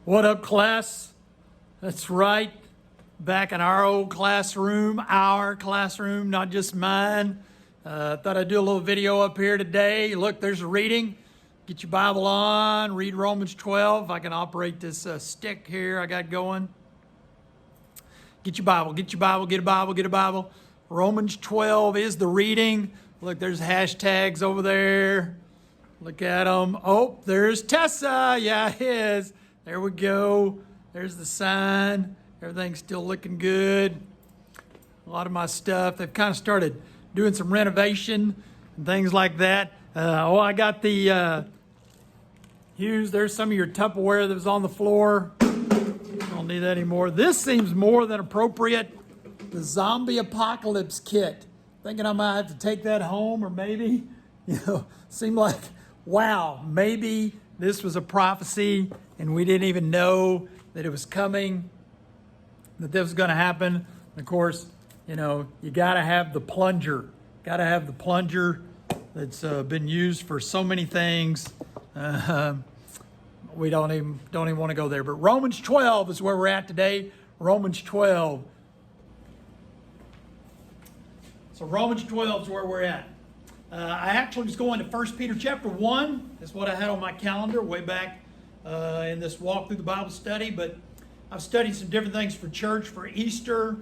What up, class? That's right. Back in our old classroom, not just mine. Thought I'd do a little video up here today. Look, there's a reading. Get your Bible on, read Romans 12. I can operate this stick here I got going. Get your Bible, get a Bible. Romans 12 is the reading. Look, there's hashtags over there. Look at them. Oh, there's Tessa. Yeah, it is. There we go. There's the sign. Everything's still looking good. A lot of my stuff, they've kind of started doing some renovation and things like that. I got the Hughes. There's some of your Tupperware that was on the floor. Don't need that anymore. This seems more than appropriate. The zombie apocalypse kit. Thinking I might have to take that home, or maybe, seemed like, wow, maybe this was a prophecy and we didn't even know that it was coming, that this was going to happen. And of course, you got to have the plunger. Got to have the plunger that's been used for so many things. We don't even want to go there. But Romans 12 is where we're at today. Romans 12. So Romans 12 is where we're at. I actually was going to 1 Peter chapter 1. That's what I had on my calendar way back in this walk through the Bible study. But I've studied some different things for church, for Easter.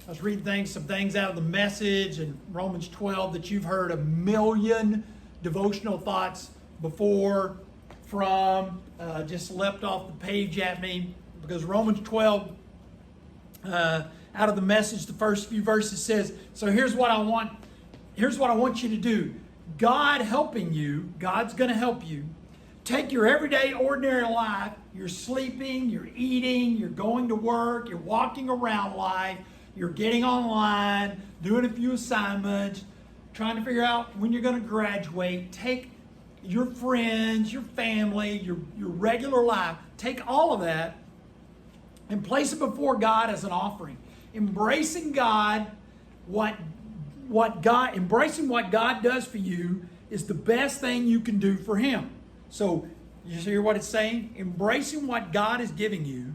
I was reading some things out of the Message and Romans 12 that you've heard a million devotional thoughts before from. Just leapt off the page at me because Romans 12 out of the Message, the first few verses says, so here's what I want you to do. God's going to help you. Take your everyday, ordinary life. You're sleeping, you're eating, you're going to work, you're walking around life, you're getting online, doing a few assignments, trying to figure out when you're going to graduate. Take your friends, your family, your regular life. Take all of that and place it before God as an offering. Embracing embracing what God does for you is the best thing you can do for Him. So, you hear what it's saying? Embracing what God is giving you,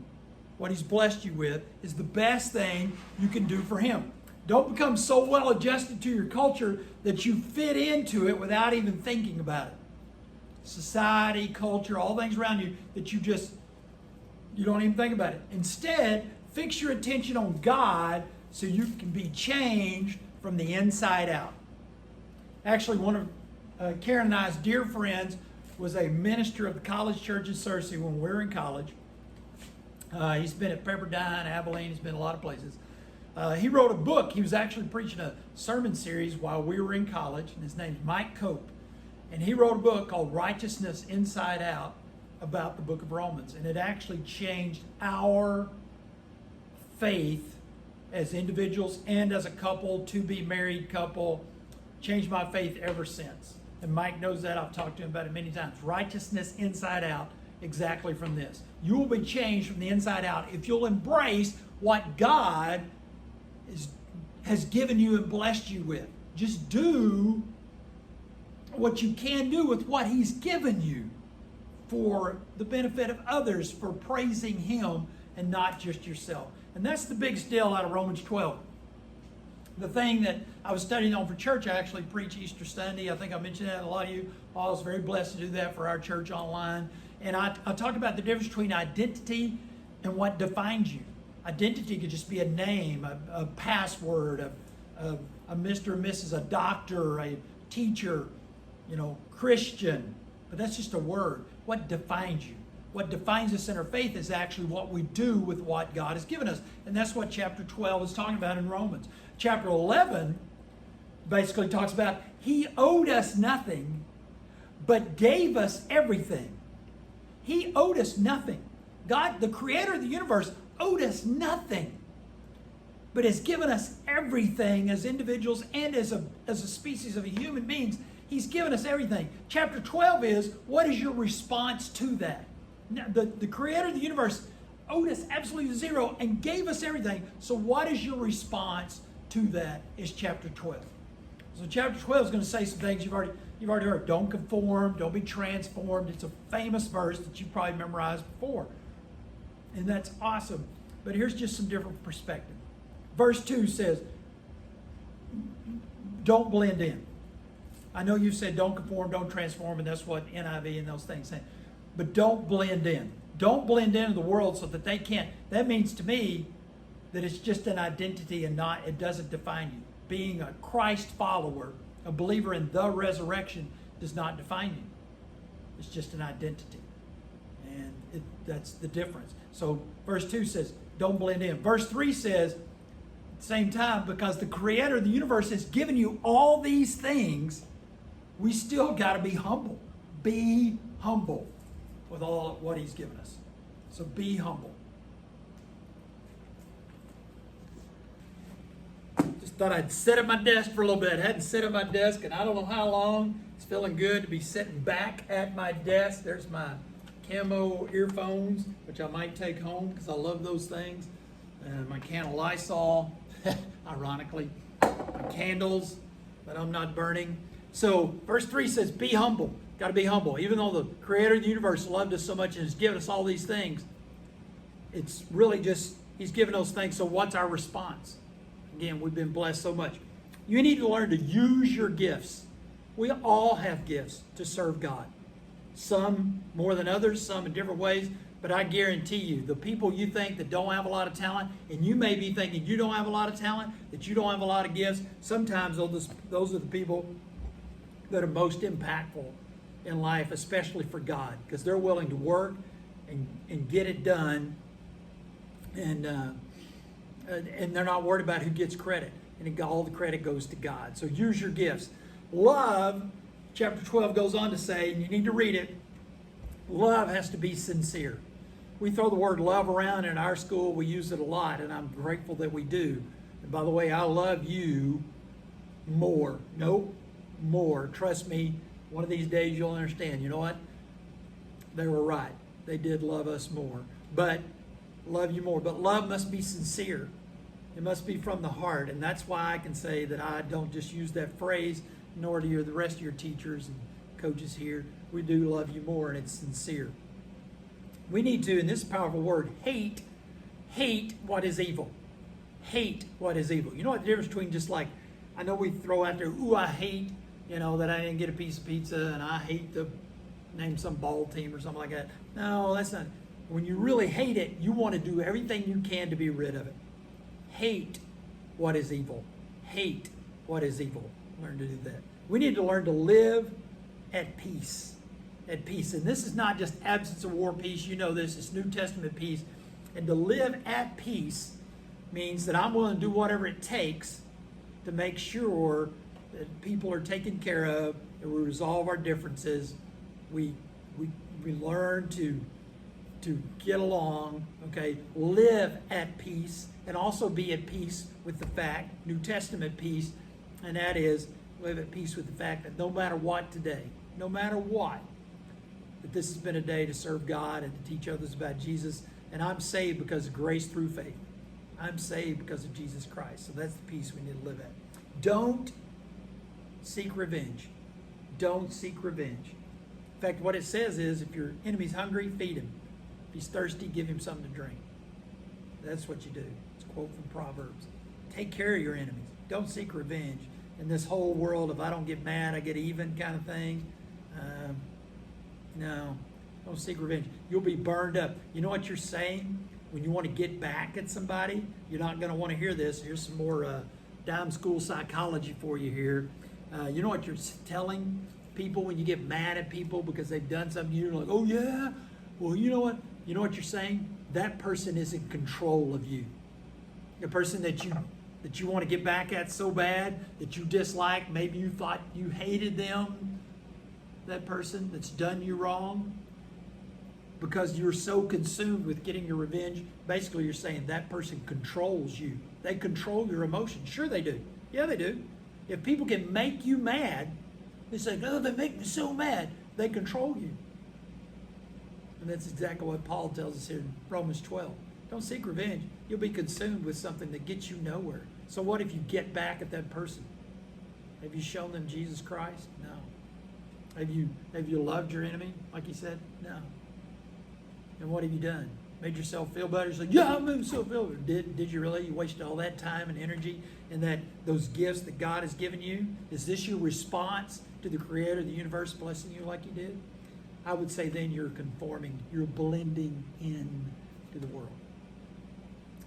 what He's blessed you with, is the best thing you can do for Him. Don't become so well adjusted to your culture that you fit into it without even thinking about it. Society, culture, all things around you that you don't even think about it. Instead, fix your attention on God so you can be changed from the inside out. Actually, one of Karen and I's dear friends was a minister of the college church in Searcy when we were in college. He's been at Pepperdine, Abilene. He's been a lot of places. He wrote a book. He was actually preaching a sermon series while we were in college, and his name's Mike Cope. And he wrote a book called Righteousness Inside Out about the book of Romans. And it actually changed our faith as individuals and as a couple, to-be married couple. Changed my faith ever since. And Mike knows that. I've talked to him about it many times. Righteousness inside out, exactly from this. You will be changed from the inside out if you'll embrace what God has given you and blessed you with. Just do what you can do with what He's given you for the benefit of others, for praising Him and not just yourself. And that's the big deal out of Romans 12. The thing that I was studying on for church, I actually preach Easter Sunday. I think I mentioned that to a lot of you. I was very blessed to do that for our church online. And I talked about the difference between identity and what defines you. Identity could just be a name, a password, a Mr. and Mrs., a doctor, a teacher, Christian. But that's just a word. What defines you? What defines us in our faith is actually what we do with what God has given us. And that's what chapter 12 is talking about in Romans. Chapter 11 basically talks about He owed us nothing, but gave us everything. He owed us nothing. God, the creator of the universe, owed us nothing, but has given us everything as individuals and as a species of human beings. He's given us everything. Chapter 12 is, what is your response to that? Now, the creator of the universe owed us absolutely zero and gave us everything. So what is your response to that is chapter 12. So chapter 12 is going to say some things you've already heard. Don't conform, don't be transformed. It's a famous verse that you probably memorized before. And that's awesome. But here's just some different perspective. Verse 2 says, don't blend in. I know you said don't conform, don't transform, and that's what NIV and those things say. But don't blend in. Don't blend into the world so that they can't. That means to me that it's just an identity and it doesn't define you. Being a Christ follower, a believer in the resurrection, does not define you. It's just an identity. And that's the difference. So verse 2 says, don't blend in. Verse 3 says, at the same time, because the creator of the universe has given you all these things, we still got to be humble. Be humble with all what he's given us. So be humble. Just thought I'd sit at my desk for a little bit. Hadn't sit at my desk in I don't know how long. It's feeling good to be sitting back at my desk. There's my camo earphones, which I might take home because I love those things. My can of Lysol, ironically. My candles that I'm not burning. So verse 3 says, be humble. Got to be humble. Even though the creator of the universe loved us so much and has given us all these things, it's really just, he's given those things. So what's our response? Again, we've been blessed so much. You need to learn to use your gifts. We all have gifts to serve God. Some more than others, some in different ways. But I guarantee you, the people you think that don't have a lot of talent, and you may be thinking you don't have a lot of talent, that you don't have a lot of gifts, sometimes those are the people that are most impactful in life, especially for God, because they're willing to work and get it done, and they're not worried about who gets credit, and all the credit goes to God. So use your gifts. Love, chapter 12 goes on to say, and you need to read it, love has to be sincere. We throw the word love around in our school. We use it a lot, and I'm grateful that we do. And by the way, I love you more. Nope, more. Trust me, one of these days you'll understand. You know what? They were right. They did love us more. But love you more. But love must be sincere. It must be from the heart. And that's why I can say that I don't just use that phrase, nor do the rest of your teachers and coaches here. We do love you more, and it's sincere. We need to, in this powerful word, hate what is evil. Hate what is evil. You know what the difference between just like, I know we throw out there, ooh, I hate, that I didn't get a piece of pizza, and I hate to name some ball team or something like that. No, that's not. When you really hate it, you want to do everything you can to be rid of it. Hate what is evil. Hate what is evil. Learn to do that. We need to learn to live at peace. At peace. And this is not just absence of war peace. You know this. It's New Testament peace. And to live at peace means that I'm willing to do whatever it takes to make sure that people are taken care of, that we resolve our differences. We learn to get along, okay? Live at peace and also be at peace with the fact, New Testament peace, and that is live at peace with the fact that no matter what today, no matter what, that this has been a day to serve God and to teach others about Jesus. And I'm saved because of grace through faith. I'm saved because of Jesus Christ. So that's the peace we need to live at. Don't seek revenge. Don't seek revenge. In fact, what it says is if your enemy's hungry, feed him. If he's thirsty, give him something to drink. That's what you do. It's a quote from Proverbs. Take care of your enemies. Don't seek revenge. In this whole world of I don't get mad, I get even kind of thing. No, don't seek revenge. You'll be burned up. You know what you're saying? When you want to get back at somebody, you're not going to want to hear this. Here's some more dime school psychology for you here. You know what you're telling people when you get mad at people because they've done something? You're like, oh yeah? Well, you know what? You know what you're saying? That person is in control of you. The person that you want to get back at so bad, that you dislike, maybe you thought you hated them, that person that's done you wrong, because you're so consumed with getting your revenge. Basically, you're saying that person controls you. They control your emotions. Sure they do. Yeah, they do. If people can make you mad, they say, oh, they make me so mad. They control you. And that's exactly what Paul tells us here in Romans 12. Don't seek revenge. You'll be consumed with something that gets you nowhere. So what if you get back at that person? Have you shown them Jesus Christ? No. Have you loved your enemy, like he said? No. And what have you done? Made yourself feel better. You're like, yeah, I made myself feel better. Did you really? You wasted all that time and energy and those gifts that God has given you? Is this your response to the Creator of the universe blessing you like He did? I would say then you're conforming. You're blending in to the world.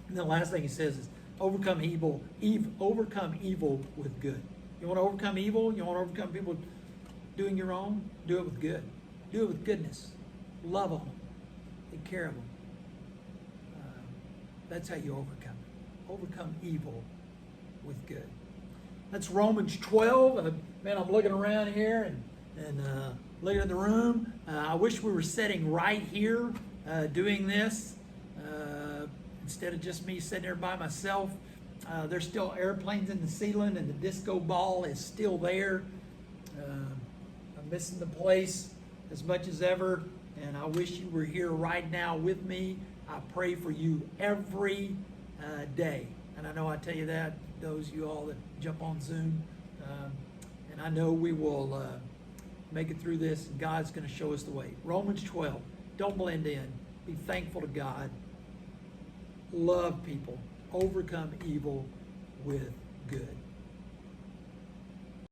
And the last thing He says is overcome evil with good. You want to overcome evil? You want to overcome people doing your own? Do it with good. Do it with goodness. Love them. Take care of them. That's how you overcome it. Overcome evil with good. That's Romans 12. Man, I'm looking around here and looking at the room. I wish we were sitting right here doing this instead of just me sitting there by myself. There's still airplanes in the ceiling and the disco ball is still there. I'm missing the place as much as ever, and I wish you were here right now with me. I pray for you every day. And I know I tell you that, those of you all that jump on Zoom. And I know we will make it through this, and God's going to show us the way. Romans 12. Don't blend in. Be thankful to God. Love people. Overcome evil with good.